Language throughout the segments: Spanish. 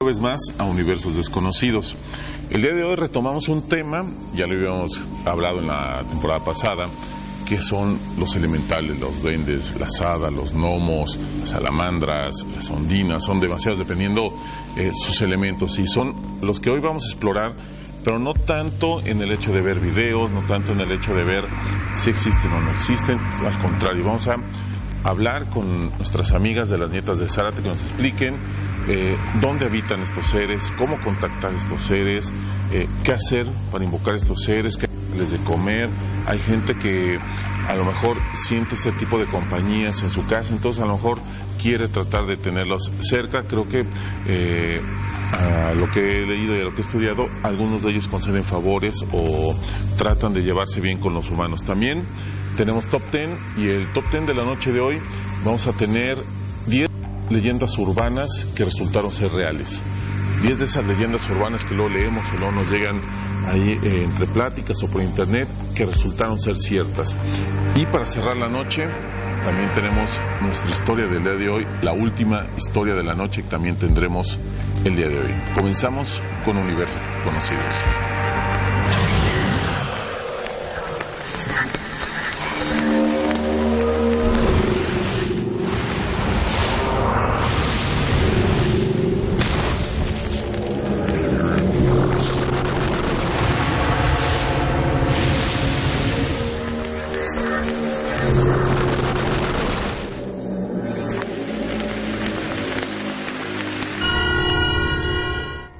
Una vez más a Universos Desconocidos. El día de hoy retomamos un tema, ya lo habíamos hablado en la temporada pasada, que son los elementales, los duendes, las hadas, los gnomos, las salamandras, las ondinas, son demasiados dependiendo sus elementos, y son los que hoy vamos a explorar, pero no tanto en el hecho de ver videos, no tanto en el hecho de ver si existen o no existen, al contrario, vamos a hablar con nuestras amigas de las Nietas de Zárate que nos expliquen dónde habitan estos seres, cómo contactar estos seres, qué hacer para invocar estos seres, qué darles de comer. Hay gente que a lo mejor siente este tipo de compañías en su casa, entonces a lo mejor quiere tratar de tenerlos cerca. Creo que a lo que he leído y a lo que he estudiado, algunos de ellos conceden favores o tratan de llevarse bien con los humanos. También tenemos Top 10, y el Top 10 de la noche de hoy vamos a tener 10 leyendas urbanas que resultaron ser reales. 10 de esas leyendas urbanas que luego leemos o luego nos llegan ahí entre pláticas o por internet, que resultaron ser ciertas. Y para cerrar la noche también tenemos nuestra historia del día de hoy, la última historia de la noche que también tendremos el día de hoy. Comenzamos con Universos Conocidos.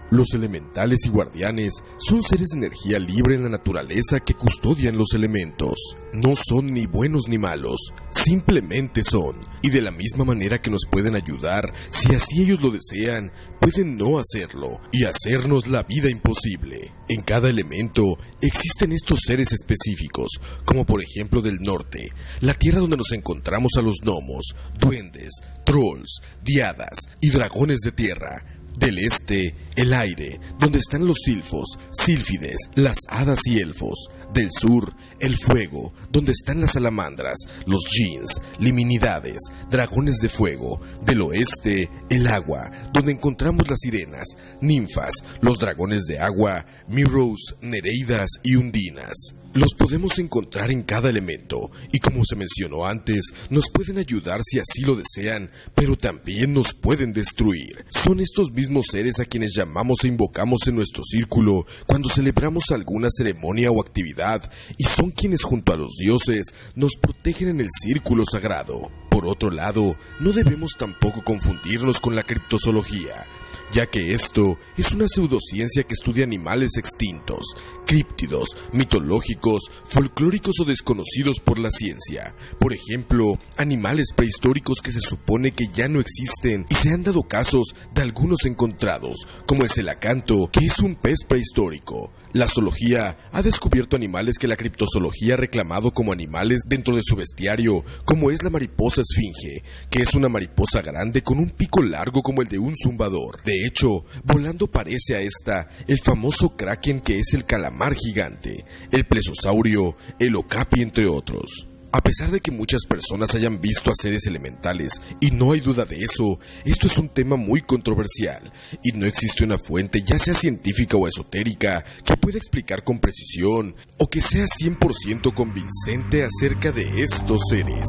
Los elementales y guardianes son seres de energía libre en la naturaleza que custodian los elementos. No son ni buenos ni malos, simplemente son. Y de la misma manera que nos pueden ayudar, si así ellos lo desean, pueden no hacerlo y hacernos la vida imposible. En cada elemento existen estos seres específicos, como por ejemplo del norte, la tierra donde nos encontramos a los gnomos, duendes, trolls, diadas y dragones de tierra. Del este, el aire, donde están los silfos, sílfides, las hadas y elfos. Del sur, el fuego, donde están las salamandras, los djinns, liminidades, dragones de fuego. Del oeste, el agua, donde encontramos las sirenas, ninfas, los dragones de agua, mirrors, nereidas y undinas. Los podemos encontrar en cada elemento, y como se mencionó antes, nos pueden ayudar si así lo desean, pero también nos pueden destruir. Son estos mismos seres a quienes llamamos e invocamos en nuestro círculo cuando celebramos alguna ceremonia o actividad, y son quienes junto a los dioses nos protegen en el círculo sagrado. Por otro lado, no debemos tampoco confundirnos con la criptozoología, ya que esto es una pseudociencia que estudia animales extintos, críptidos, mitológicos, folclóricos o desconocidos por la ciencia. Por ejemplo, animales prehistóricos que se supone que ya no existen, y se han dado casos de algunos encontrados, como el celacanto, que es un pez prehistórico. La zoología ha descubierto animales que la criptozoología ha reclamado como animales dentro de su bestiario, como es la mariposa esfinge, que es una mariposa grande con un pico largo como el de un zumbador. De hecho, volando parece a esta el famoso kraken, que es el calamar gigante, el plesiosaurio, el okapi, entre otros. A pesar de que muchas personas hayan visto a seres elementales, y no hay duda de eso, esto es un tema muy controversial, y no existe una fuente, ya sea científica o esotérica, que pueda explicar con precisión, o que sea 100% convincente acerca de estos seres.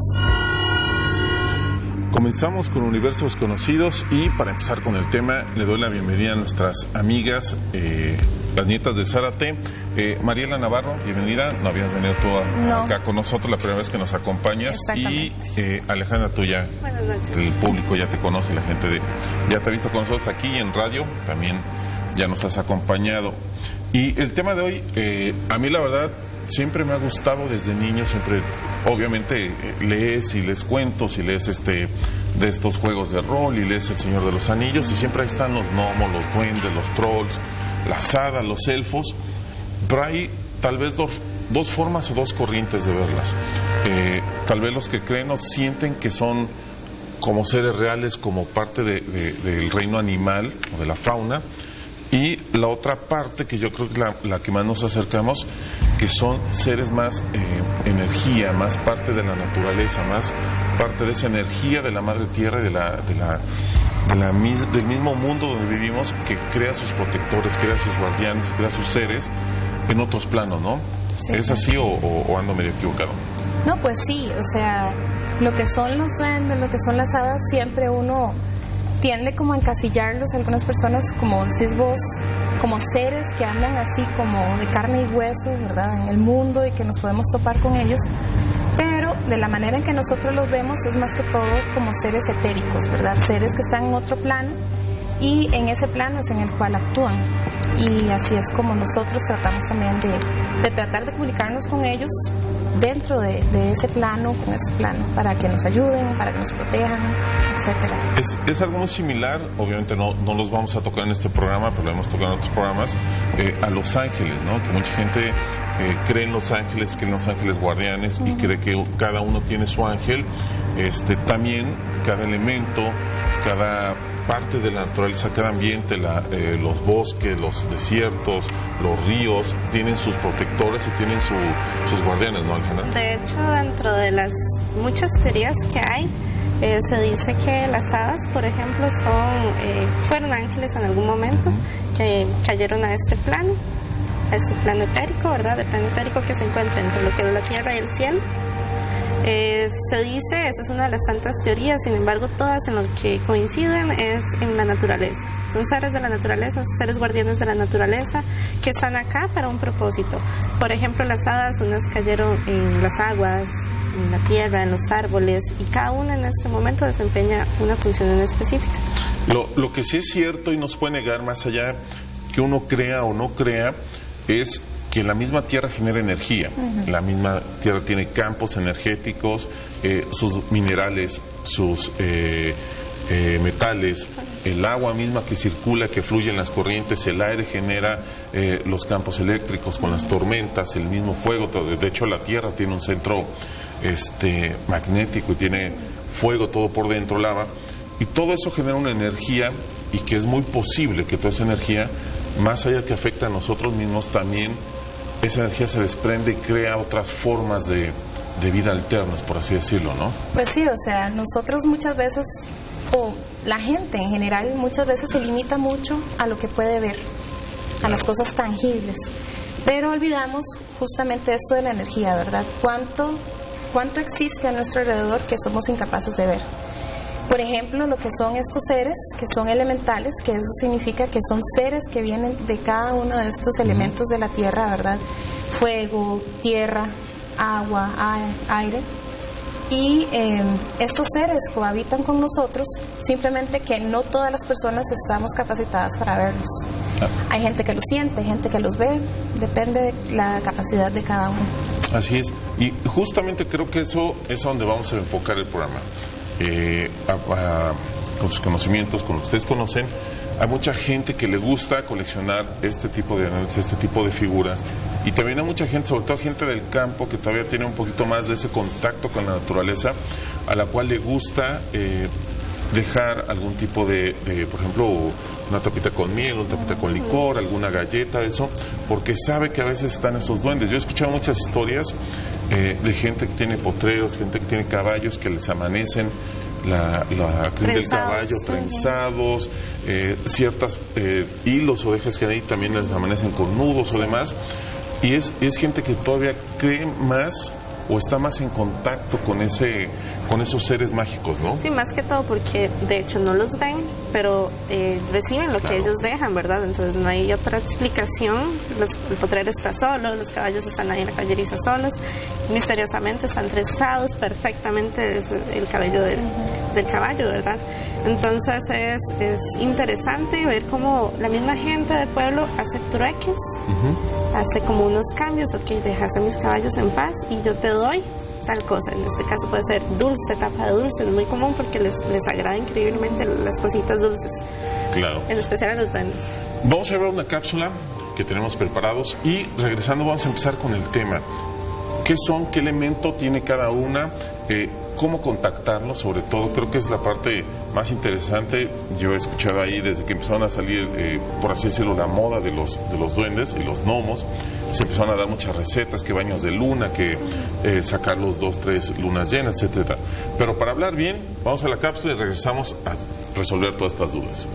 Comenzamos con Universos Conocidos, y para empezar con el tema le doy la bienvenida a nuestras amigas, las Nietas de Zárate. Mariela Navarro, bienvenida. No habías venido tú acá con nosotros, la primera vez que nos acompañas. Y Alejandra, tú ya, el público ya te conoce, la gente ya te ha visto con nosotros aquí en radio, también ya nos has acompañado. Y el tema de hoy, a mí la verdad siempre me ha gustado desde niño, siempre, obviamente, lees y lees cuentos y lees de estos juegos de rol y lees El Señor de los Anillos, y siempre ahí están los gnomos, los duendes, los trolls, las hadas, los elfos, pero hay tal vez dos formas o dos corrientes de verlas. Tal vez los que creen o sienten que son como seres reales, como parte del reino animal o de la fauna, y la otra parte que yo creo que la que más nos acercamos, que son seres más energía, más parte de la naturaleza, más parte de esa energía de la madre tierra y del mismo mundo donde vivimos, que crea sus protectores, crea sus guardianes, crea sus seres en otros planos, ¿no? Sí. ¿Es así o ando medio equivocado? No, pues sí, o sea, lo que son los duendes, lo que son las hadas, siempre uno tiende como a encasillarlos, algunas personas, como decís vos, como seres que andan así como de carne y hueso, ¿verdad?, en el mundo, y que nos podemos topar con ellos, pero de la manera en que nosotros los vemos es más que todo como seres etéricos, ¿verdad?, seres que están en otro plano, y en ese plano es en el cual actúan, y así es como nosotros tratamos también de tratar de comunicarnos con ellos dentro de ese plano, con ese plano, para que nos ayuden, para que nos protejan, etcétera. Es algo muy similar, obviamente no los vamos a tocar en este programa, pero lo hemos tocado en otros programas, a los ángeles, ¿no? Que mucha gente cree en los ángeles guardianes, y cree que cada uno tiene su ángel. También cada elemento, cada parte de la naturaleza, cada ambiente, los bosques, los desiertos, los ríos, tienen sus protectores y tienen sus guardianes, ¿no, Ángela? De hecho, dentro de las muchas teorías que hay, se dice que las hadas, por ejemplo, fueron ángeles en algún momento, que cayeron a este plano etérico, ¿verdad? El plano etérico que se encuentra entre lo que es la tierra y el cielo. Se dice, esa es una de las tantas teorías, sin embargo todas en lo que coinciden es en la naturaleza. Son seres de la naturaleza, seres guardianes de la naturaleza, que están acá para un propósito. Por ejemplo, las hadas, unas cayeron en las aguas, en la tierra, en los árboles, y cada una en este momento desempeña una función en específica. Lo que sí es cierto y no se puede negar, más allá que uno crea o no crea, es que la misma Tierra genera energía. La misma Tierra tiene campos energéticos, sus minerales, sus metales, el agua misma que circula, que fluye en las corrientes, el aire genera los campos eléctricos con las tormentas, el mismo fuego. De hecho, la Tierra tiene un centro magnético y tiene fuego todo por dentro, lava, y todo eso genera una energía, y que es muy posible que toda esa energía, más allá que afecta a nosotros mismos, también esa energía se desprende y crea otras formas de vida alternas, por así decirlo, ¿no? Pues sí, o sea, nosotros muchas veces, o la gente en general, muchas veces se limita mucho a lo que puede ver, a las cosas tangibles, pero olvidamos justamente esto de la energía, ¿verdad? ¿Cuánto existe a nuestro alrededor que somos incapaces de ver? Por ejemplo, lo que son estos seres, que son elementales, que eso significa que son seres que vienen de cada uno de estos elementos de la tierra, ¿verdad? Fuego, tierra, agua, aire. Y estos seres cohabitan con nosotros, simplemente que no todas las personas estamos capacitadas para verlos. Hay gente que los siente, hay gente que los ve, depende de la capacidad de cada uno. Así es, y justamente creo que eso es a donde vamos a enfocar el programa. Con sus conocimientos, con lo que ustedes conocen, hay mucha gente que le gusta coleccionar este tipo de análisis, este tipo de figuras, y también hay mucha gente, sobre todo gente del campo, que todavía tiene un poquito más de ese contacto con la naturaleza, a la cual le gusta dejar algún tipo de, por ejemplo, una tapita con miel, una tapita con licor, alguna galleta, eso, porque sabe que a veces están esos duendes. Yo he escuchado muchas historias de gente que tiene potreros, gente que tiene caballos, que les amanecen la crin del caballo, trenzados, ciertas hilos o ovejas que ahí también les amanecen con nudos o demás, y es gente que todavía cree más o está más en contacto con esos seres mágicos, ¿no? Sí, más que todo porque de hecho no los ven, pero reciben lo que ellos dejan, ¿verdad? Entonces no hay otra explicación. El potrero está solo, los caballos están ahí en la caballeriza solos, misteriosamente están trenzados perfectamente, es el cabello del caballo, ¿verdad? Entonces es interesante ver cómo la misma gente del pueblo hace trueques, hace como unos cambios. Ok, dejas a mis caballos en paz y yo te doy tal cosa. En este caso puede ser dulce, tapa de dulce, es muy común porque les agrada increíblemente las cositas dulces. Claro. En especial a los duendes. Vamos a ver una cápsula que tenemos preparados y regresando vamos a empezar con el tema. ¿Qué son? ¿Qué elemento tiene cada una? cómo contactarlos, sobre todo, creo que es la parte más interesante. Yo he escuchado ahí desde que empezaron a salir, por así decirlo, la moda de los duendes y los gnomos, se empezaron a dar muchas recetas, que baños de luna, que sacar los 2, 3 lunas llenas, etcétera. Pero para hablar bien, vamos a la cápsula y regresamos a resolver todas estas dudas.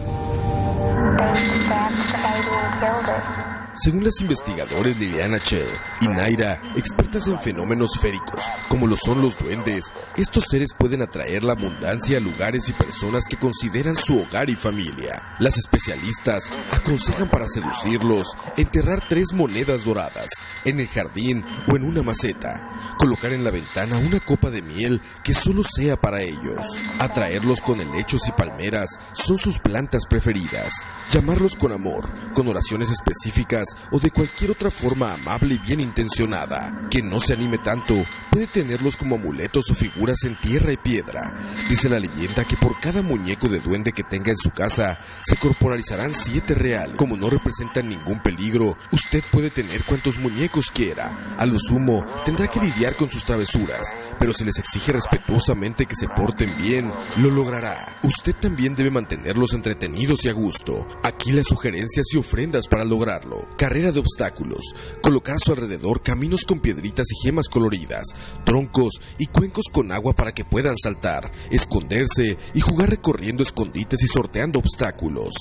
Según las investigadores Liliana Chell y Naira, expertas en fenómenos féricos, como lo son los duendes, estos seres pueden atraer la abundancia a lugares y personas que consideran su hogar y familia. Las especialistas aconsejan para seducirlos enterrar 3 monedas doradas en el jardín o en una maceta, colocar en la ventana una copa de miel que solo sea para ellos, atraerlos con helechos y palmeras son sus plantas preferidas, llamarlos con amor, con oraciones específicas o de cualquier otra forma amable y bien intencionada. Quien no se anime tanto puede tenerlos como amuletos o figuras en tierra y piedra. Dice la leyenda que por cada muñeco de duende que tenga en su casa se corporalizarán 7 reales. Como no representan ningún peligro, usted puede tener cuantos muñecos quiera. A lo sumo tendrá que lidiar con sus travesuras, pero si les exige respetuosamente que se porten bien, lo logrará. Usted también debe mantenerlos entretenidos y a gusto. Aquí las sugerencias y ofrendas para lograrlo: carrera de obstáculos, colocar a su alrededor caminos con piedritas y gemas coloridas, troncos y cuencos con agua para que puedan saltar, esconderse y jugar recorriendo escondites y sorteando obstáculos.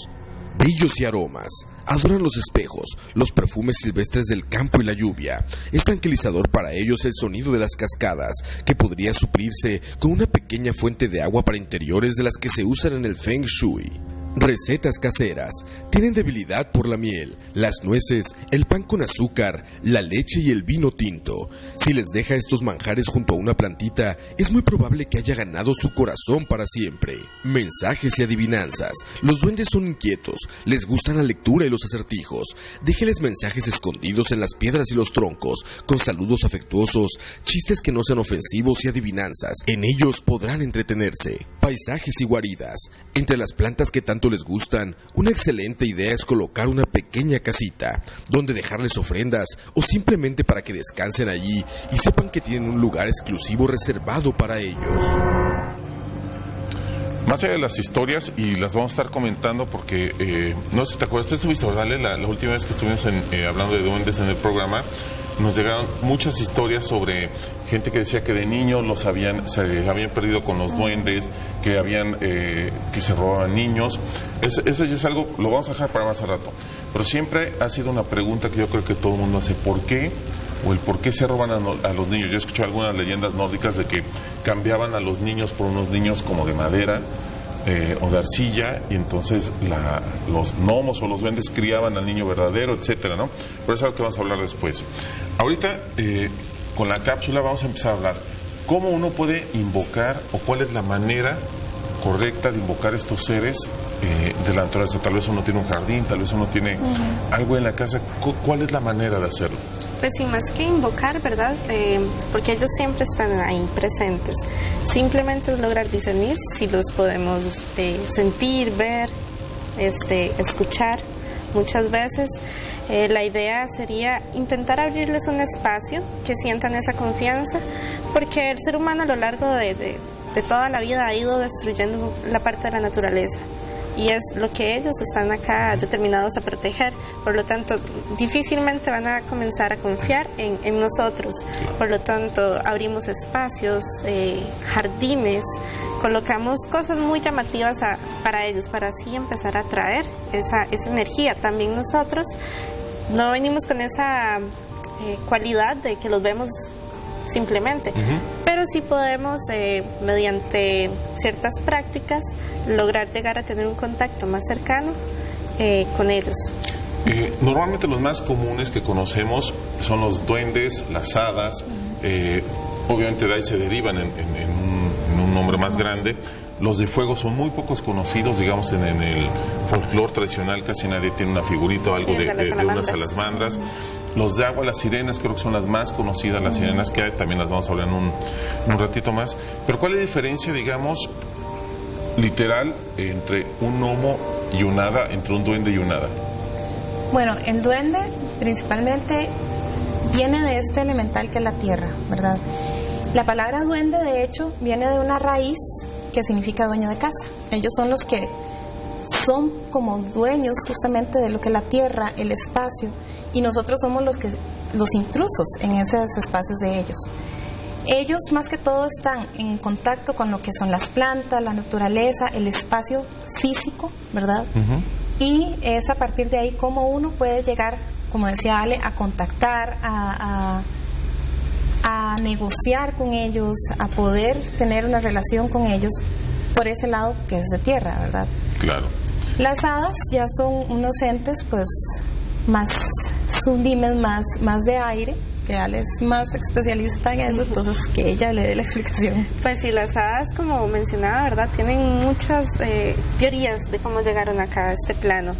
Brillos y aromas. Adoran los espejos, los perfumes silvestres del campo y la lluvia. Es tranquilizador para ellos el sonido de las cascadas, que podría suplirse con una pequeña fuente de agua para interiores de las que se usan en el Feng Shui. Recetas caseras. Tienen debilidad por la miel, las nueces, el pan con azúcar, la leche y el vino tinto. Si les deja estos manjares junto a una plantita, es muy probable que haya ganado su corazón para siempre. Mensajes y adivinanzas. Los duendes son inquietos, les gustan la lectura y los acertijos. Déjeles mensajes escondidos en las piedras y los troncos, con saludos afectuosos, chistes que no sean ofensivos y adivinanzas. En ellos podrán entretenerse. Paisajes y guaridas. Entre las plantas que tanto les gustan, una excelente idea es colocar una pequeña casita donde dejarles ofrendas o simplemente para que descansen allí y sepan que tienen un lugar exclusivo reservado para ellos. Más allá de las historias, y las vamos a estar comentando porque, no sé si te acuerdas, tú estuviste, ¿verdad? La última vez que estuvimos hablando de duendes en el programa, nos llegaron muchas historias sobre gente que decía que de niños se habían perdido con los duendes, que se robaban niños. Eso ya es algo, lo vamos a dejar para más a rato. Pero siempre ha sido una pregunta que yo creo que todo el mundo hace: ¿por qué? O el por qué se roban a los niños. Yo he escuchado algunas leyendas nórdicas de que cambiaban a los niños por unos niños como de madera o de arcilla, y entonces los gnomos o los duendes criaban al niño verdadero, etcétera, ¿no? Pero eso es algo que vamos a hablar después. Ahorita, con la cápsula vamos a empezar a hablar cómo uno puede invocar, o cuál es la manera correcta de invocar estos seres de la naturaleza. Tal vez uno tiene un jardín, tal vez uno tiene algo en la casa. ¿Cuál es la manera de hacerlo? Pues sí, más que invocar, ¿verdad? Porque ellos siempre están ahí presentes. Simplemente es lograr discernir si los podemos sentir, ver, escuchar. Muchas veces la idea sería intentar abrirles un espacio, que sientan esa confianza, porque el ser humano a lo largo de toda la vida ha ido destruyendo la parte de la naturaleza, y es lo que ellos están acá determinados a proteger. Por lo tanto, difícilmente van a comenzar a confiar en nosotros. Por lo tanto, abrimos espacios, jardines, colocamos cosas muy llamativas para ellos, para así empezar a atraer esa energía. También nosotros no venimos con esa cualidad de que los vemos simplemente, pero sí podemos, mediante ciertas prácticas, lograr llegar a tener un contacto más cercano con ellos. Normalmente los más comunes que conocemos son los duendes, las hadas, obviamente de ahí se derivan en un nombre más grande. Los de fuego son muy pocos conocidos, digamos, en el folclore tradicional casi nadie tiene una figurita o algo de unas salamandras. Los de agua, las sirenas, creo que son las más conocidas, las sirenas que hay, también las vamos a hablar en un ratito más. Pero ¿cuál es la diferencia, digamos, literal, entre un gnomo y un hada, entre un duende y un hada? Bueno, el duende principalmente viene de este elemental que es la tierra, ¿verdad? La palabra duende, de hecho, viene de una raíz que significa dueño de casa. Ellos son los que son como dueños justamente de lo que es la tierra, el espacio, y nosotros somos los intrusos en esos espacios de ellos. Ellos más que todo están en contacto con lo que son las plantas, la naturaleza, el espacio físico, ¿verdad? Uh-huh. Y es a partir de ahí como uno puede llegar, como decía Ale, a contactar, a negociar con ellos, a poder tener una relación con ellos por ese lado que es de tierra, ¿verdad? Claro. Las hadas ya son unos entes pues más sublimes, más de aire, que Ale es más especialista en eso, entonces que ella le dé la explicación. Pues sí, las hadas, como mencionaba, ¿verdad? Tienen muchas teorías de cómo llegaron acá a este plano.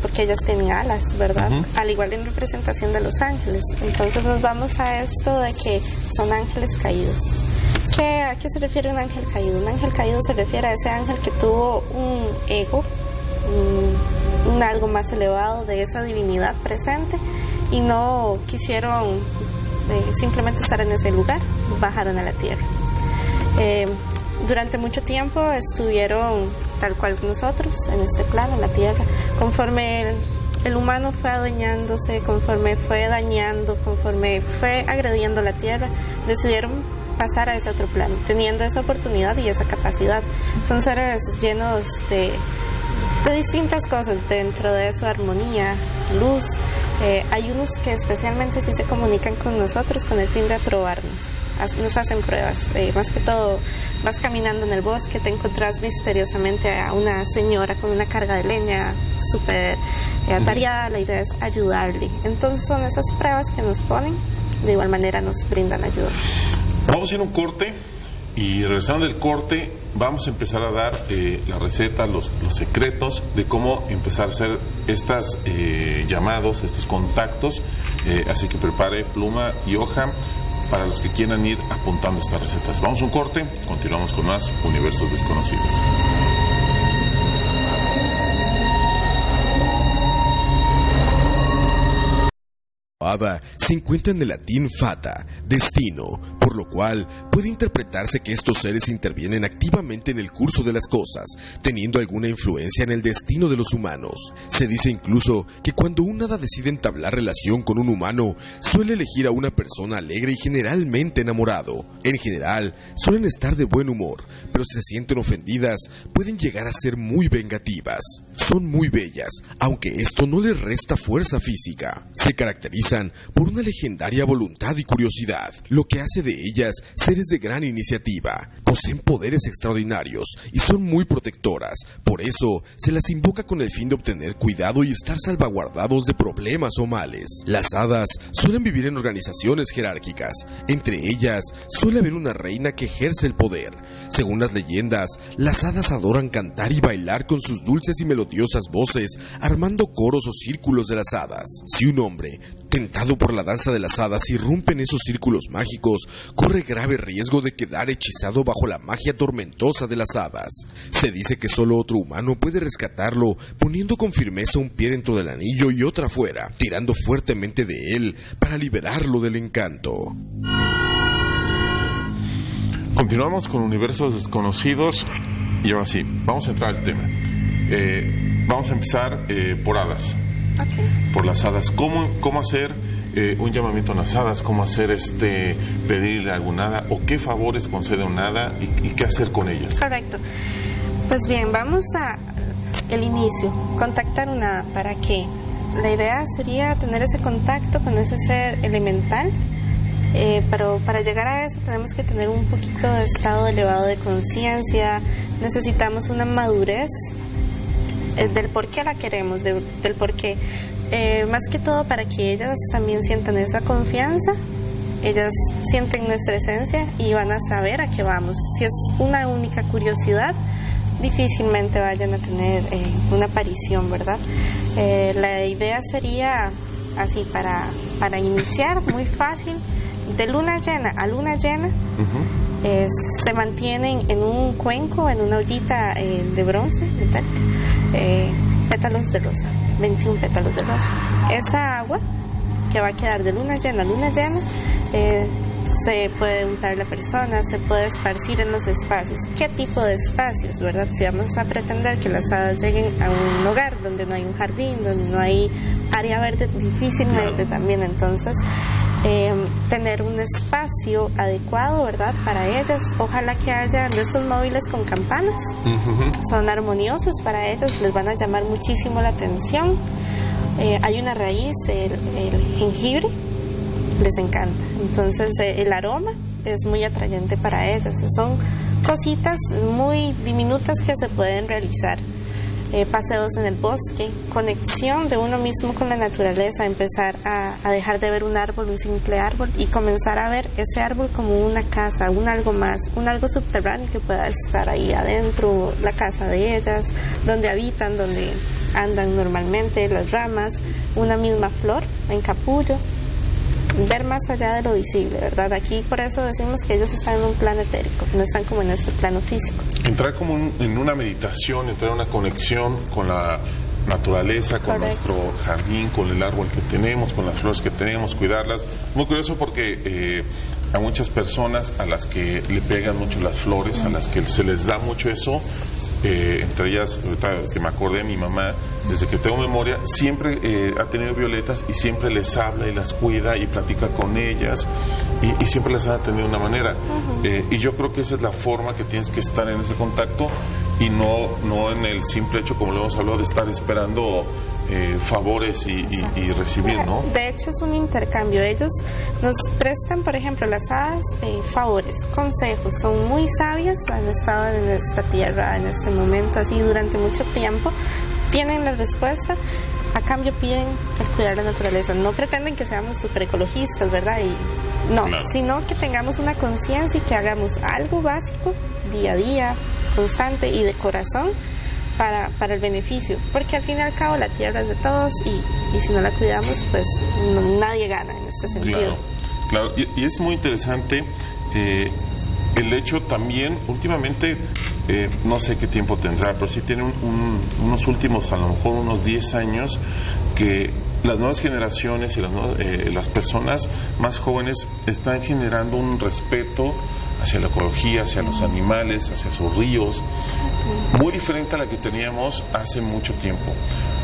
Porque ellas tienen alas, ¿verdad? Uh-huh. Al igual en representación de los ángeles. Entonces nos vamos a esto de que son ángeles caídos. ¿A qué se refiere un ángel caído? Un ángel caído se refiere a ese ángel que tuvo un ego, un algo más elevado de esa divinidad presente y no quisieron simplemente estar en ese lugar, bajaron a la tierra. Durante mucho tiempo estuvieron tal cual nosotros en este plano, en la tierra. Conforme el humano fue adueñándose, conforme fue dañando, conforme fue agrediendo la tierra, decidieron pasar a ese otro plano, teniendo esa oportunidad y esa capacidad. Son seres llenos de distintas cosas, dentro de eso armonía, luz. Hay unos que especialmente sí se comunican con nosotros con el fin de probarnos. Nos hacen pruebas, más que todo vas caminando en el bosque, te encontrás misteriosamente a una señora con una carga de leña súper atareada, la idea es ayudarle. Entonces son esas pruebas que nos ponen, de igual manera nos brindan ayuda. Vamos a ir a un corte y regresando del corte vamos a empezar a dar la receta, los secretos de cómo empezar a hacer estos llamados, estos contactos, así que prepare pluma y hoja para los que quieran ir apuntando estas recetas. Vamos a un corte, continuamos con más Universos Desconocidos. Hada se encuentra en el latín fata, destino, por lo cual puede interpretarse que estos seres intervienen activamente en el curso de las cosas, teniendo alguna influencia en el destino de los humanos. Se dice incluso que cuando un hada decide entablar relación con un humano, suele elegir a una persona alegre y generalmente enamorado. En general, suelen estar de buen humor, pero si se sienten ofendidas, pueden llegar a ser muy vengativas. Son muy bellas, aunque esto no les resta fuerza física. Se caracterizan por una legendaria voluntad y curiosidad, lo que hace de ellas seres de gran iniciativa. Poseen poderes extraordinarios y son muy protectoras, por eso se las invoca con el fin de obtener cuidado y estar salvaguardados de problemas o males. Las hadas suelen vivir en organizaciones jerárquicas, entre ellas suele haber una reina que ejerce el poder. Según las leyendas, las hadas adoran cantar y bailar con sus dulces y melodiosas voces, armando coros o círculos de las hadas. Si un hombre, tentado por la danza de las hadas, irrumpe en esos círculos mágicos, corre grave riesgo de quedar hechizado bajo la magia tormentosa de las hadas. Se dice que solo otro humano puede rescatarlo, poniendo con firmeza un pie dentro del anillo y otra fuera, tirando fuertemente de él para liberarlo del encanto. Continuamos con Universos Desconocidos y ahora sí, vamos a entrar al tema. Vamos a empezar por hadas. Okay. Por las hadas. ¿Cómo hacer un llamamiento a las hadas? ¿Cómo hacer pedirle a alguna hada? ¿O qué favores concede una hada? ¿Y qué hacer con ellas? Correcto. Pues bien, vamos a el inicio. Contactar una hada. ¿Para qué? La idea sería tener ese contacto con ese ser elemental. Pero para llegar a eso tenemos que tener un poquito de estado elevado de conciencia, necesitamos una madurez del por qué la queremos, del por qué, más que todo para que ellas también sientan esa confianza, ellas sienten nuestra esencia y van a saber a qué vamos. Si es una única curiosidad, difícilmente vayan a tener una aparición, ¿verdad? La idea sería así, para iniciar, muy fácil. De luna llena a luna llena, se mantienen en un cuenco, en una ollita de bronce, pétalos de rosa, 21 pétalos de rosa. Esa agua que va a quedar de luna llena a luna llena, se puede untar la persona, se puede esparcir en los espacios. ¿Qué tipo de espacios, verdad? Si vamos a pretender que las hadas lleguen a un hogar donde no hay un jardín, donde no hay área verde, difícilmente también, entonces tener un espacio adecuado, ¿verdad? Para ellas, ojalá que haya de estos móviles con campanas, son armoniosos para ellas, les van a llamar muchísimo la atención. Hay una raíz, el jengibre, les encanta, entonces el aroma es muy atrayente para ellas, son cositas muy diminutas que se pueden realizar. Paseos en el bosque, conexión de uno mismo con la naturaleza, empezar a dejar de ver un árbol, un simple árbol, y comenzar a ver ese árbol como una casa, un algo más, un algo subterráneo que pueda estar ahí adentro, la casa de ellas, donde habitan, donde andan normalmente, las ramas, una misma flor en capullo, ver más allá de lo visible, ¿verdad? Aquí por eso decimos que ellos están en un plano etérico, no están como en este plano físico. Entrar como en una meditación, entrar en una conexión con la naturaleza, con nuestro jardín, con el árbol que tenemos, con las flores que tenemos, cuidarlas. Muy curioso porque a muchas personas a las que le pegan mucho las flores, a las que se les da mucho eso, entre ellas, ahorita que me acordé de mi mamá, desde que tengo memoria, siempre ha tenido violetas y siempre les habla y las cuida y platica con ellas y siempre las ha atendido de una manera. Y yo creo que esa es la forma que tienes que estar en ese contacto y no en el simple hecho, como lo hemos hablado, de estar esperando favores y recibir, ¿no? De hecho es un intercambio, ellos nos prestan, por ejemplo, las hadas, favores, consejos, son muy sabias, han estado en esta tierra en este momento así durante mucho tiempo, tienen la respuesta, a cambio piden el cuidar la naturaleza, no pretenden que seamos super ecologistas, ¿verdad? Sino que tengamos una conciencia y que hagamos algo básico, día a día, constante y de corazón, para el beneficio, porque al fin y al cabo la tierra es de todos y si no la cuidamos, pues nadie gana en este sentido. Claro. Y es muy interesante el hecho también, últimamente, no sé qué tiempo tendrá, pero sí tiene unos últimos, a lo mejor unos 10 años, que las nuevas generaciones y las personas más jóvenes están generando un respeto hacia la ecología, hacia los animales, hacia sus ríos, muy diferente a la que teníamos hace mucho tiempo.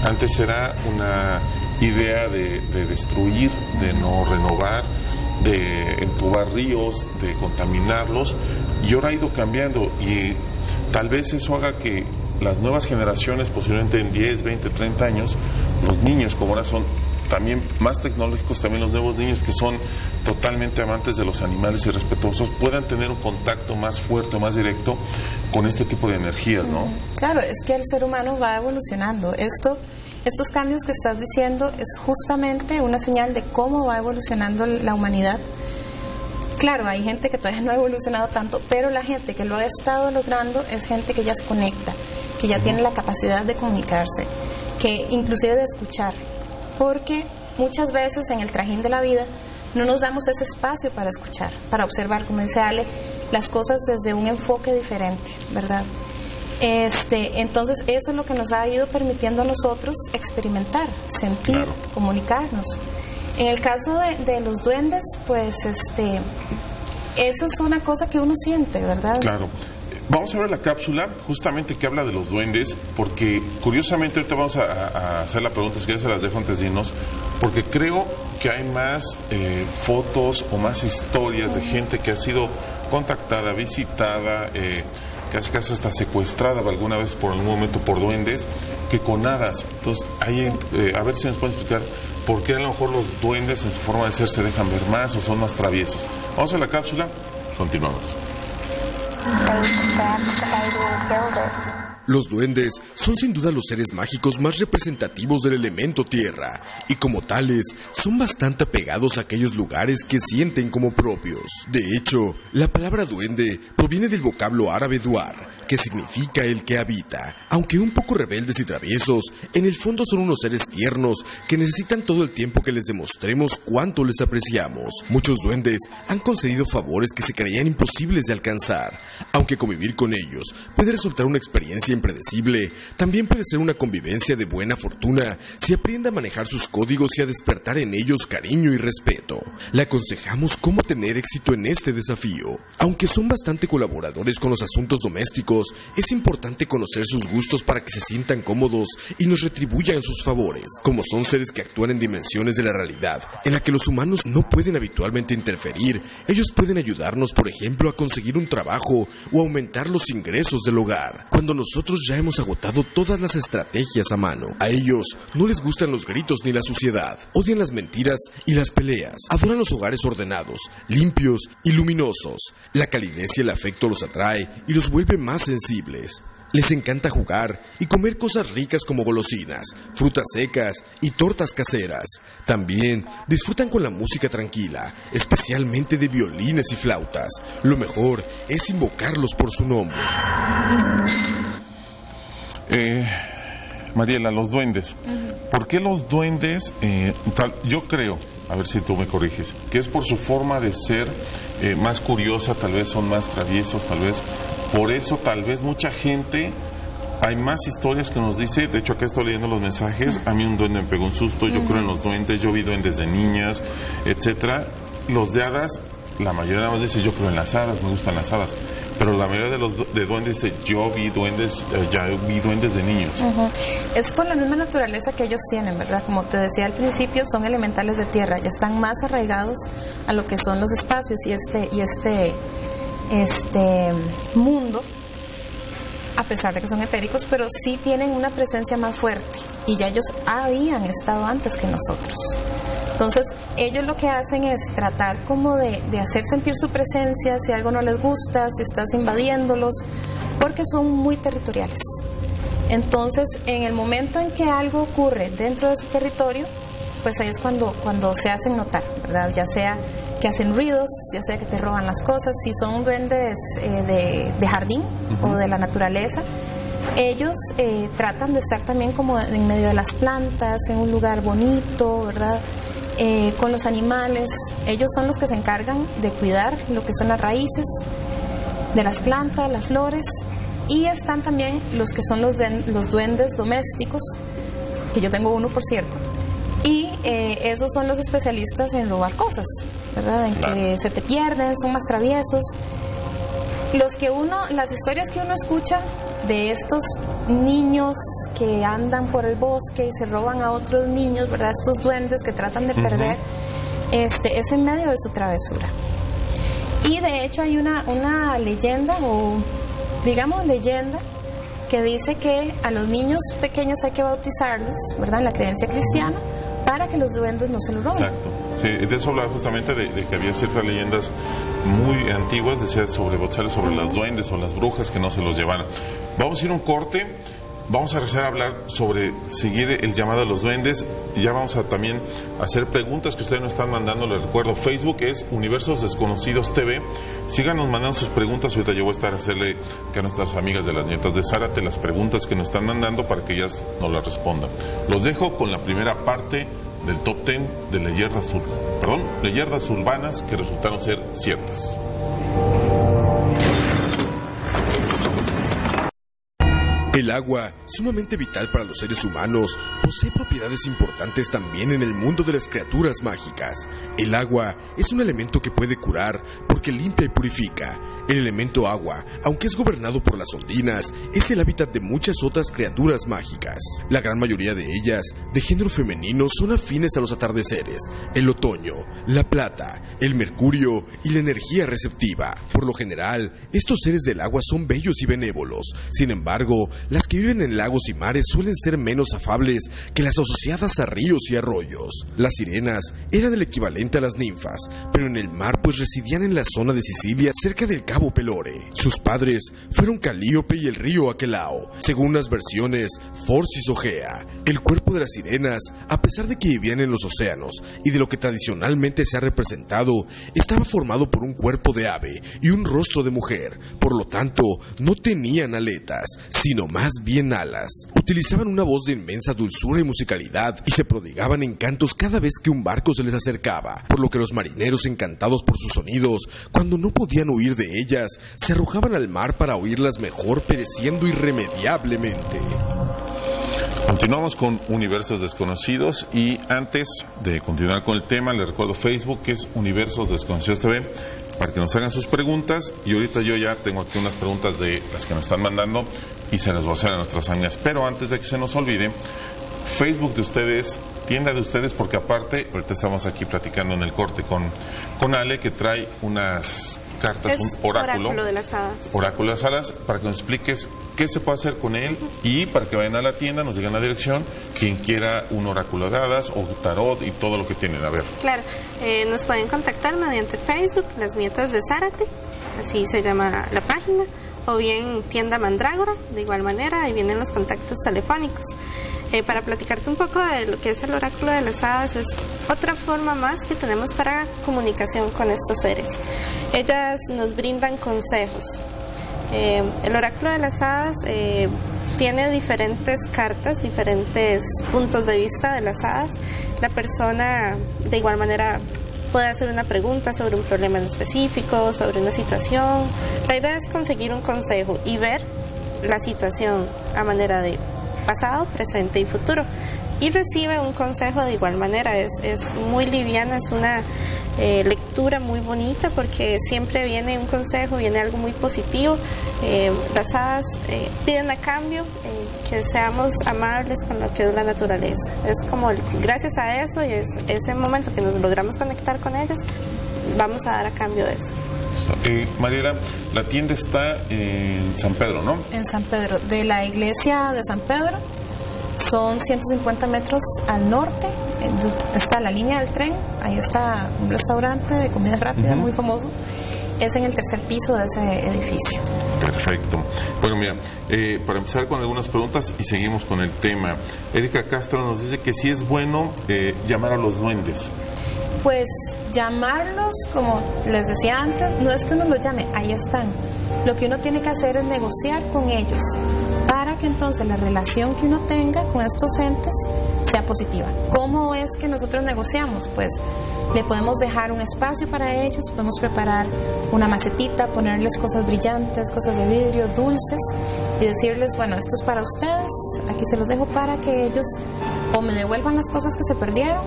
Antes era una idea de destruir, de no renovar, de entubar ríos, de contaminarlos, y ahora ha ido cambiando y tal vez eso haga que las nuevas generaciones, posiblemente en 10, 20, 30 años, los niños, como ahora son también más tecnológicos, también los nuevos niños que son totalmente amantes de los animales y respetuosos, puedan tener un contacto más fuerte, más directo con este tipo de energías, ¿no? Claro, es que el ser humano va evolucionando. Estos cambios que estás diciendo es justamente una señal de cómo va evolucionando la humanidad. Claro, hay gente que todavía no ha evolucionado tanto, pero la gente que lo ha estado logrando es gente que ya se conecta, que ya tiene la capacidad de comunicarse, que inclusive de escuchar, porque muchas veces en el trajín de la vida no nos damos ese espacio para escuchar, para observar, como dice Ale, las cosas desde un enfoque diferente, ¿verdad? Entonces eso es lo que nos ha ido permitiendo a nosotros experimentar, sentir, claro, comunicarnos. En el caso de los duendes, pues eso es una cosa que uno siente, ¿verdad? Claro. Vamos a ver la cápsula justamente que habla de los duendes, porque curiosamente ahorita vamos a hacer la pregunta, si ya se las dejo antes de irnos, porque creo que hay más fotos o más historias de gente que ha sido contactada, visitada, casi hasta secuestrada alguna vez por algún momento por duendes, que con hadas. Entonces, a ver si nos pueden explicar por qué a lo mejor los duendes en su forma de ser se dejan ver más o son más traviesos. Vamos a la cápsula, continuamos. Los duendes son sin duda los seres mágicos más representativos del elemento tierra y como tales son bastante apegados a aquellos lugares que sienten como propios. De hecho, la palabra duende proviene del vocablo árabe duar, que significa el que habita. Aunque un poco rebeldes y traviesos, en el fondo son unos seres tiernos que necesitan todo el tiempo que les demostremos cuánto les apreciamos. Muchos duendes han concedido favores que se creían imposibles de alcanzar, aunque convivir con ellos puede resultar una experiencia convivencia impredecible, también puede ser una convivencia de buena fortuna si aprende a manejar sus códigos y a despertar en ellos cariño y respeto. Le aconsejamos cómo tener éxito en este desafío. Aunque son bastante colaboradores con los asuntos domésticos, es importante conocer sus gustos para que se sientan cómodos y nos retribuyan sus favores. Como son seres que actúan en dimensiones de la realidad en la que los humanos no pueden habitualmente interferir, ellos pueden ayudarnos, por ejemplo, a conseguir un trabajo o aumentar los ingresos del hogar, cuando nosotros ya hemos agotado todas las estrategias a mano. A ellos no les gustan los gritos ni la suciedad, odian las mentiras y las peleas, adoran los hogares ordenados, limpios y luminosos. La calidez y el afecto los atrae y los vuelve más sensibles. Les encanta jugar y comer cosas ricas como golosinas, frutas secas y tortas caseras. También disfrutan con la música tranquila, especialmente de violines y flautas. Lo mejor es invocarlos por su nombre. Mariela, los duendes. ¿Por qué los duendes, yo creo, a ver si tú me corriges, que es por su forma de ser más curiosa, tal vez son más traviesos, tal vez, por eso tal vez mucha gente, hay más historias que nos dice, de hecho acá estoy leyendo los mensajes, a mí un duende me pegó un susto, yo creo en los duendes, yo vi duendes de niñas, etcétera. Los de hadas, la mayoría nada más dice, yo creo en las hadas, me gustan las hadas. Pero la mayoría de los de duendes dice, yo vi duendes, ya vi duendes de niños. Es por la misma naturaleza que ellos tienen, ¿verdad? Como te decía al principio, son elementales de tierra, ya están más arraigados a lo que son los espacios y este mundo, a pesar de que son etéricos, pero sí tienen una presencia más fuerte y ya ellos habían estado antes que nosotros. Entonces, ellos lo que hacen es tratar como de hacer sentir su presencia, si algo no les gusta, si estás invadiéndolos, porque son muy territoriales. Entonces, en el momento en que algo ocurre dentro de su territorio, pues ahí es cuando se hacen notar, ¿verdad? Ya sea que hacen ruidos, ya sea que te roban las cosas. Si son duendes de jardín o de la naturaleza, ellos tratan de estar también como en medio de las plantas, en un lugar bonito, ¿verdad? Con los animales. Ellos son los que se encargan de cuidar lo que son las raíces de las plantas, las flores, y están también los que son los duendes domésticos, que yo tengo uno, por cierto, y esos son los especialistas en robar cosas, ¿verdad? En que se te pierden, son más traviesos. Las historias que uno escucha de estos niños que andan por el bosque y se roban a otros niños, ¿verdad? Estos duendes que tratan de perder, es en medio de su travesura. Y de hecho hay una leyenda, o digamos leyenda, que dice que a los niños pequeños hay que bautizarlos, ¿verdad? En la creencia cristiana, para que los duendes no se los roben. Exacto. Sí, de eso hablaba justamente de que había ciertas leyendas muy antiguas, decía sobre los duendes o las brujas que no se los llevaran. Vamos a ir a un corte, vamos a regresar a hablar sobre seguir el llamado a los duendes, y ya vamos a también hacer preguntas que ustedes nos están mandando. Les recuerdo, Facebook es Universos Desconocidos TV. Síganos mandando sus preguntas. Ahorita yo voy a estar a hacerle que a nuestras amigas de las nietas de Zárate las preguntas que nos están mandando para que ellas nos las respondan. Los dejo con la primera parte del top 10 de leyendas urbanas que resultaron ser ciertas. El agua, sumamente vital para los seres humanos, posee propiedades importantes también en el mundo de las criaturas mágicas. El agua es un elemento que puede curar porque limpia y purifica. El elemento agua, aunque es gobernado por las ondinas, es el hábitat de muchas otras criaturas mágicas. La gran mayoría de ellas, de género femenino, son afines a los atardeceres, el otoño, la plata, el mercurio y la energía receptiva. Por lo general, estos seres del agua son bellos y benévolos. Sin embargo, las que viven en lagos y mares suelen ser menos afables que las asociadas a ríos y arroyos. Las sirenas eran el equivalente a las ninfas, pero en el mar pues residían en la zona de Sicilia cerca del Cabo Pelore. Sus padres fueron Calíope y el río Aquelao. Según unas versiones, Forcis o Gea. El cuerpo de las sirenas, a pesar de que vivían en los océanos y de lo que tradicionalmente se ha representado, estaba formado por un cuerpo de ave y un rostro de mujer. Por lo tanto, no tenían aletas, sino más bien alas. Utilizaban una voz de inmensa dulzura y musicalidad y se prodigaban en cantos cada vez que un barco se les acercaba, por lo que los marineros, encantados por sus sonidos, cuando no podían huir de ellas se arrojaban al mar para oírlas mejor, pereciendo irremediablemente. Continuamos con Universos Desconocidos y antes de continuar con el tema les recuerdo Facebook, que es Universos Desconocidos TV, para que nos hagan sus preguntas. Y ahorita yo ya tengo aquí unas preguntas de las que nos están mandando y se las voy a hacer a nuestras amigas, pero antes de que se nos olvide, Facebook de ustedes, tienda de ustedes, porque aparte ahorita estamos aquí platicando en el corte con Ale, que trae unas cartas, un oráculo de las hadas. Oráculo de las hadas, para que nos expliques qué se puede hacer con él y para que vayan a la tienda, nos digan la dirección, quien quiera un oráculo de hadas o tarot y todo lo que tienen. A ver. Claro, nos pueden contactar mediante Facebook, Las Nietas de Zárate, así se llama la página, o bien Tienda Mandrágora, de igual manera, ahí vienen los contactos telefónicos. Para platicarte un poco de lo que es el oráculo de las hadas, es otra forma más que tenemos para comunicación con estos seres. Ellas nos brindan consejos. El oráculo de las hadas tiene diferentes cartas, diferentes puntos de vista de las hadas. La persona de igual manera puede hacer una pregunta sobre un problema en específico, sobre una situación. La idea es conseguir un consejo y ver la situación a manera de pasado, presente y futuro, y recibe un consejo de igual manera. Es muy liviana, es una lectura muy bonita porque siempre viene un consejo, viene algo muy positivo. Las hadas piden a cambio que seamos amables con lo que es la naturaleza. Es como gracias a eso y ese momento que nos logramos conectar con ellas, vamos a dar a cambio de eso. Mariela, la tienda está en San Pedro, ¿no? En San Pedro, de la iglesia de San Pedro, son 150 metros al norte, está la línea del tren, ahí está un restaurante de comida rápida muy famoso, es en el tercer piso de ese edificio. Perfecto. Bueno, mira, para empezar con algunas preguntas y seguimos con el tema, Erika Castro nos dice que sí es bueno llamar a los duendes. Pues llamarlos, como les decía antes, no es que uno los llame, ahí están. Lo que uno tiene que hacer es negociar con ellos para que entonces la relación que uno tenga con estos entes sea positiva. ¿Cómo es que nosotros negociamos? Pues le podemos dejar un espacio para ellos, podemos preparar una macetita, ponerles cosas brillantes, cosas de vidrio, dulces, y decirles, bueno, esto es para ustedes, aquí se los dejo para que ellos o me devuelvan las cosas que se perdieron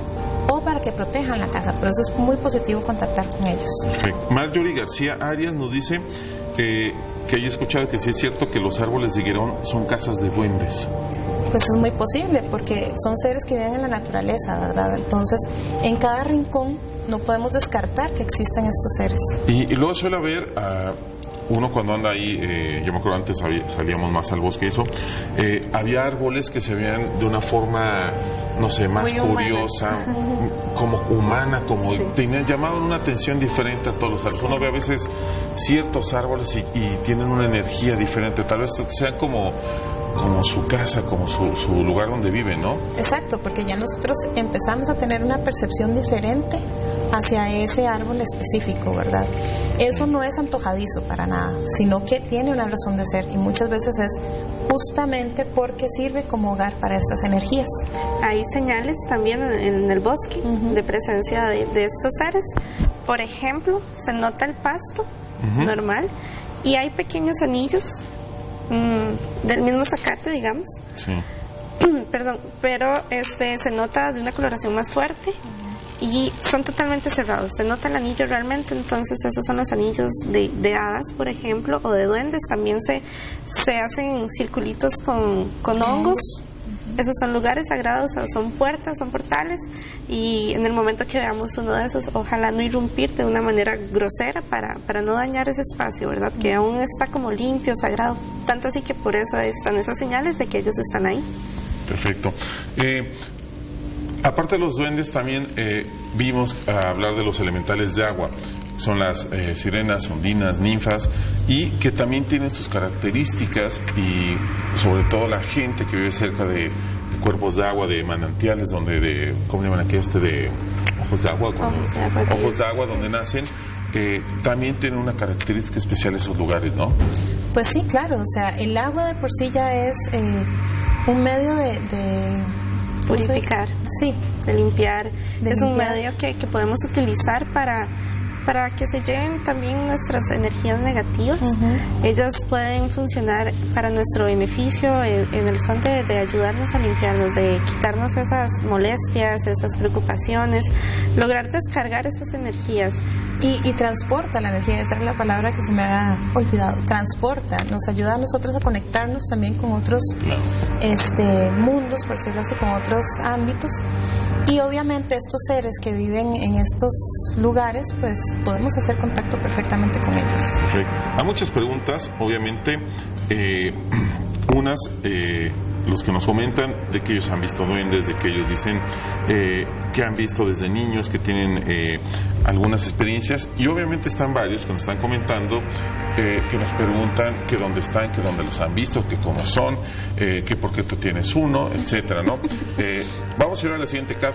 o para que protejan la casa. Por eso es muy positivo contactar con ellos. Perfecto. Marjorie García Arias nos dice que haya escuchado que sí es cierto que los árboles de Higuerón son casas de duendes. Pues es muy posible, porque son seres que viven en la naturaleza, ¿verdad? Entonces, en cada rincón no podemos descartar que existen estos seres. Y luego suele haber uno cuando anda ahí, yo me acuerdo antes salíamos más al bosque y eso, había árboles que se veían de una forma, no sé, más muy curiosa, como humana, como sí. Llamaban una atención diferente a todos los árboles. Uno ve a veces ciertos árboles y tienen una energía diferente, tal vez sean como su casa, como su lugar donde vive, ¿no? Exacto, porque ya nosotros empezamos a tener una percepción diferente hacia ese árbol específico, ¿verdad? Eso no es antojadizo para nada, sino que tiene una razón de ser y muchas veces es justamente porque sirve como hogar para estas energías. Hay señales también en el bosque de presencia de estos seres. Por ejemplo, se nota el pasto normal y hay pequeños anillos del mismo zacate, digamos. Sí. Perdón, pero se nota de una coloración más fuerte y son totalmente cerrados. Se nota el anillo realmente, entonces esos son los anillos de hadas, por ejemplo, o de duendes. También se hacen circulitos con hongos. Esos son lugares sagrados, son puertas, son portales, y en el momento que veamos uno de esos, ojalá no irrumpir de una manera grosera para no dañar ese espacio, ¿verdad? Que aún está como limpio, sagrado. Tanto así que por eso están esas señales de que ellos están ahí. Perfecto. Aparte de los duendes, también vimos hablar de los elementales de agua. Son las sirenas, ondinas, ninfas, y que también tienen sus características, y sobre todo la gente que vive cerca de cuerpos de agua, de manantiales, ¿cómo llaman aquí de ojos de agua? Ojos de agua donde nacen, también tienen una característica especial esos lugares, ¿no? Pues sí, claro, o sea, el agua de por sí ya es un medio de purificar, sí, de limpiar. Es un medio que podemos utilizar para para que se lleven también nuestras energías negativas. Ellas pueden funcionar para nuestro beneficio en el son de ayudarnos a limpiarnos, de quitarnos esas molestias, esas preocupaciones, lograr descargar esas energías. Y transporta la energía, esa es la palabra que se me había olvidado, transporta, nos ayuda a nosotros a conectarnos también con otros mundos, por decirlo así, con otros ámbitos. Y obviamente estos seres que viven en estos lugares, pues podemos hacer contacto perfectamente con ellos. Perfecto. Hay muchas preguntas, obviamente, unas, los que nos comentan de que ellos han visto duendes, de que ellos dicen que han visto desde niños, que tienen algunas experiencias, y obviamente están varios que nos están comentando, que nos preguntan que dónde están, que dónde los han visto, que cómo son, que por qué tú tienes uno, etcétera, ¿no? Vamos a ir a la siguiente cápsula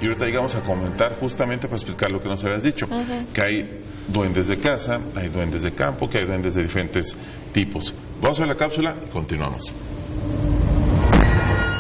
y ahorita llegamos a comentar justamente para explicar lo que nos habías dicho, que hay duendes de casa, hay duendes de campo, que hay duendes de diferentes tipos. Vamos a ver la cápsula y continuamos.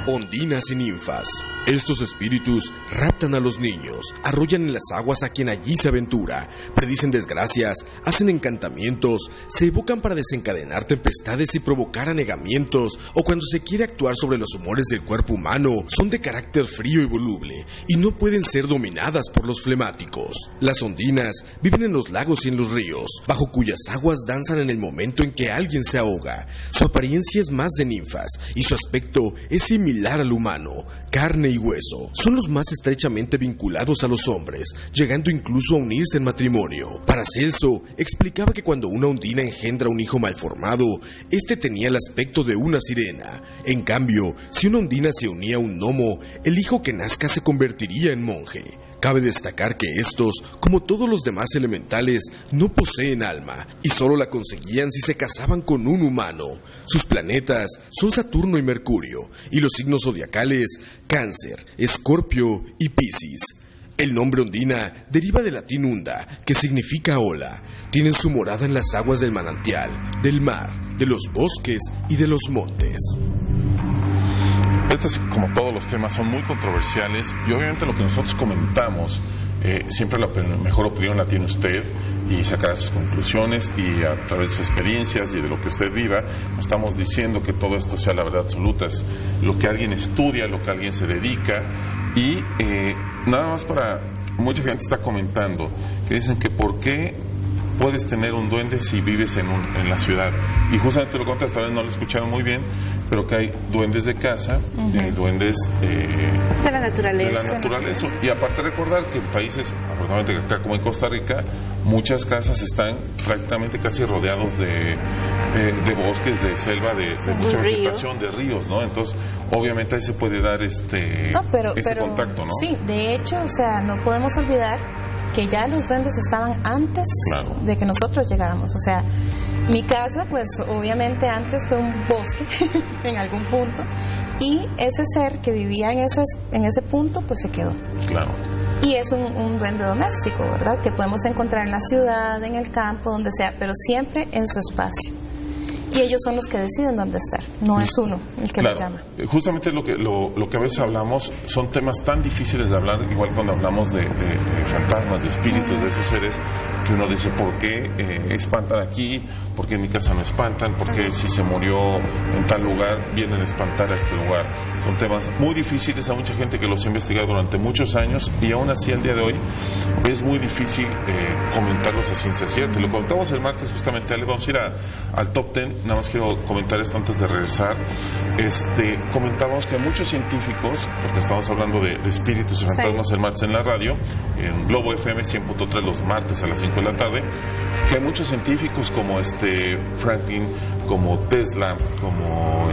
Ondinas y ninfas. Estos espíritus raptan a los niños, arrollan en las aguas a quien allí se aventura, predicen desgracias, hacen encantamientos, se evocan para desencadenar tempestades y provocar anegamientos, o cuando se quiere actuar sobre los humores del cuerpo humano, son de carácter frío y voluble, y no pueden ser dominadas por los flemáticos. Las ondinas viven en los lagos y en los ríos, bajo cuyas aguas danzan en el momento en que alguien se ahoga. Su apariencia es más de ninfas, y su aspecto es similar al humano, carne y hueso. Son los más estrechamente vinculados a los hombres, llegando incluso a unirse en matrimonio. Paracelso explicaba que cuando una ondina engendra un hijo malformado, este tenía el aspecto de una sirena. En cambio, si una ondina se unía a un gnomo, el hijo que nazca se convertiría en monje. Cabe destacar que estos, como todos los demás elementales, no poseen alma y solo la conseguían si se casaban con un humano. Sus planetas son Saturno y Mercurio, y los signos zodiacales Cáncer, Escorpio y Piscis. El nombre ondina deriva del latín unda, que significa ola. Tienen su morada en las aguas del manantial, del mar, de los bosques y de los montes. Estos, como todos los temas, son muy controversiales y obviamente lo que nosotros comentamos, siempre la mejor opinión la tiene usted y sacará sus conclusiones, y a través de sus experiencias y de lo que usted viva, no estamos diciendo que todo esto sea la verdad absoluta, es lo que alguien estudia, lo que alguien se dedica, y nada más para... Mucha gente está comentando que dicen que por qué puedes tener un duende si vives en la ciudad, y justamente lo contas, tal vez no lo escucharon muy bien, pero que hay duendes de casa, hay duendes de la naturaleza. Y aparte recordar que en países, afortunadamente acá como en Costa Rica, muchas casas están prácticamente casi rodeados de bosques, de selva, de mucha vegetación, de ríos, ¿no? Entonces, obviamente ahí se puede dar ese contacto, ¿no? Sí, de hecho, o sea, no podemos olvidar que ya los duendes estaban antes de que nosotros llegáramos. O sea, mi casa, pues obviamente antes fue un bosque en algún punto, y ese ser que vivía en ese punto, pues se quedó. Claro. Y es un duende doméstico, ¿verdad? Que podemos encontrar en la ciudad, en el campo, donde sea, pero siempre en su espacio. Y ellos son los que deciden dónde estar, no es uno el que lo llama. Justamente lo que a veces hablamos son temas tan difíciles de hablar, igual cuando hablamos de fantasmas, de espíritus, de esos seres, que uno dice, ¿por qué espantan aquí? ¿Por qué en mi casa no espantan? ¿Por qué si se murió en tal lugar vienen a espantar a este lugar? Son temas muy difíciles, hay mucha gente que los ha investigado durante muchos años, y aún así al día de hoy es muy difícil comentarlos a ciencia cierta. Lo comentamos el martes justamente, Ale, vamos a ir al top 10. Nada más quiero comentar esto antes de regresar. Comentábamos que muchos científicos, porque estamos hablando de espíritus y fantasmas el martes en la radio, en Globo FM 100.3 los martes a las 5 de la tarde, que hay muchos científicos como Franklin, como Tesla, como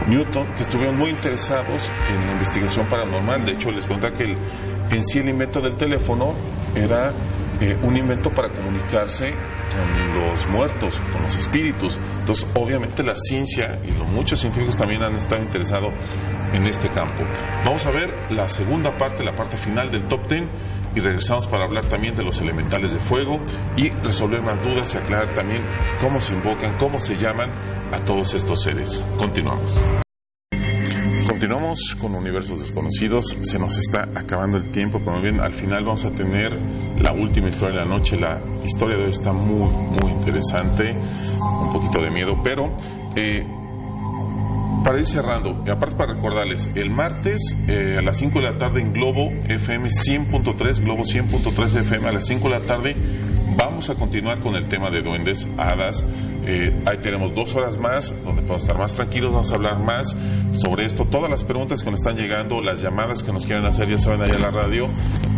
Newton, que estuvieron muy interesados en la investigación paranormal. De hecho, les cuenta que el invento del teléfono era un invento para comunicarse con los muertos, con los espíritus. Entonces, obviamente la ciencia y muchos científicos también han estado interesados en este campo. Vamos a ver la segunda parte, la parte final del Top 10, y regresamos para hablar también de los elementales de fuego y resolver más dudas y aclarar también cómo se invocan, cómo se llaman a todos estos seres. Continuamos. Continuamos con Universos Desconocidos. Se nos está acabando el tiempo, pero bien, al final vamos a tener la última historia de la noche. La historia de hoy está muy, muy interesante, un poquito de miedo, pero para ir cerrando, y aparte para recordarles, el martes a las 5 de la tarde en Globo FM 100.3, Globo 100.3 FM, a las 5 de la tarde vamos a continuar con el tema de duendes, hadas. Ahí tenemos 2 horas más donde podemos estar más tranquilos, vamos a hablar más sobre esto. Todas las preguntas que nos están llegando, las llamadas que nos quieren hacer, ya saben, allá en la radio.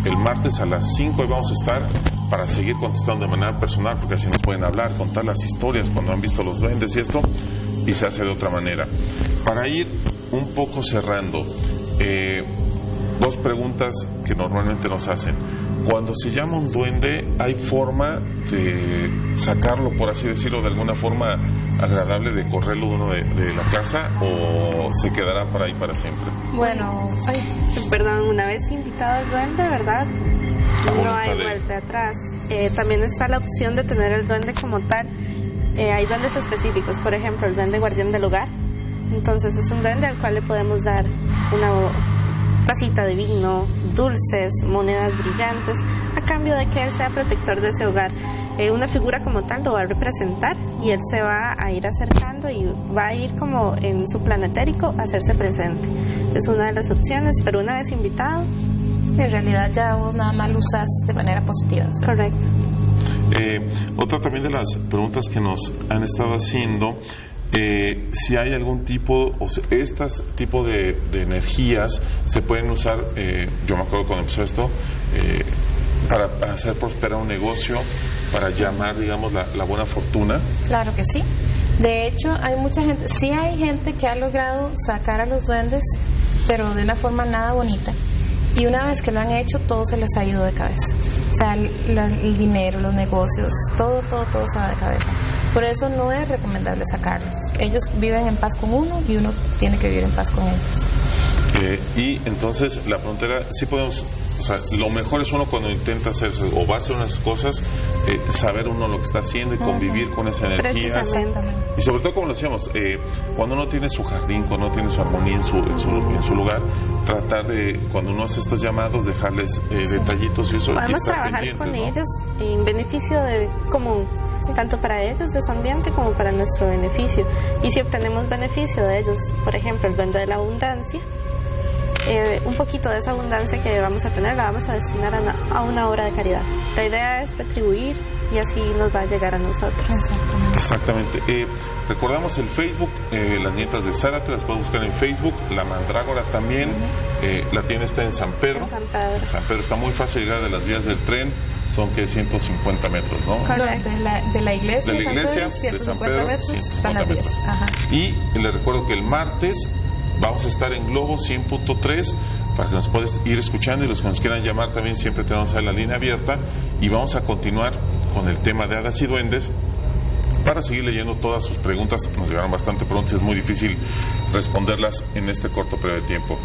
El martes a las 5 vamos a estar para seguir contestando de manera personal, porque así nos pueden hablar, contar las historias cuando han visto los duendes y esto, y se hace de otra manera. Para ir un poco cerrando, 2 preguntas que normalmente nos hacen. Cuando se llama un duende, ¿hay forma de sacarlo, por así decirlo, de alguna forma agradable, de correrlo uno de la casa, o se quedará para ahí para siempre? Bueno, perdón, una vez invitado el duende, ¿verdad? No hay vuelta atrás. También está la opción de tener el duende como tal. Hay duendes específicos, por ejemplo, el duende guardián del hogar. Entonces es un duende al cual le podemos dar una tacita de vino, dulces, monedas brillantes, a cambio de que él sea protector de ese hogar. Una figura como tal lo va a representar y él se va a ir acercando y va a ir como en su planetérico a hacerse presente. Es una de las opciones, pero una vez invitado, en realidad ya vos nada más lo usas de manera positiva. ¿Sí? Correcto. Otra también de las preguntas que nos han estado haciendo, si hay algún tipo, o sea, estas tipo de energías se pueden usar, yo me acuerdo cuando empezó esto, para hacer prosperar un negocio, para llamar, digamos, la buena fortuna. Claro que sí. De hecho, hay mucha gente, sí hay gente que ha logrado sacar a los duendes, pero de una forma nada bonita. Y una vez que lo han hecho, todo se les ha ido de cabeza. O sea, el dinero, los negocios, todo se va de cabeza. Por eso no es recomendable sacarlos. Ellos viven en paz con uno y uno tiene que vivir en paz con ellos. Y entonces la frontera, sí podemos, o sea, lo mejor es uno cuando intenta hacer o va a hacer unas cosas, saber uno lo que está haciendo y convivir con esa energía. Y sobre todo, como lo decíamos, cuando uno tiene su jardín, cuando uno tiene su armonía en su lugar, tratar de, cuando uno hace estos llamados, dejarles detallitos y eso. Podemos trabajar con ellos en beneficio de común, tanto para ellos, de su ambiente, como para nuestro beneficio. Y si obtenemos beneficio de ellos, por ejemplo, el duende de la abundancia, un poquito de esa abundancia que vamos a tener la vamos a destinar a una obra de caridad. La idea es retribuir y así nos va a llegar a nosotros. Exactamente. Recordamos el Facebook, Las Nietas de Zárate, las pueden buscar en Facebook. La Mandrágora también, la tiene, está en San Pedro. En San Pedro está muy fácil llegar de las vías del tren, son que 150 metros, ¿no? Correcto. De la iglesia de San Pedro, metros 150 están las vías. Ajá. Y les recuerdo que el martes vamos a estar en Globo 100.3 para que nos puedas ir escuchando, y los que nos quieran llamar también siempre tenemos ahí la línea abierta, y vamos a continuar con el tema de hadas y duendes para seguir leyendo todas sus preguntas. Nos llegaron bastante preguntas, es muy difícil responderlas en este corto periodo de tiempo.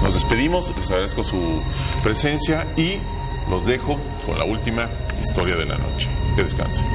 Nos despedimos, les agradezco su presencia y los dejo con la última historia de la noche. Que descansen.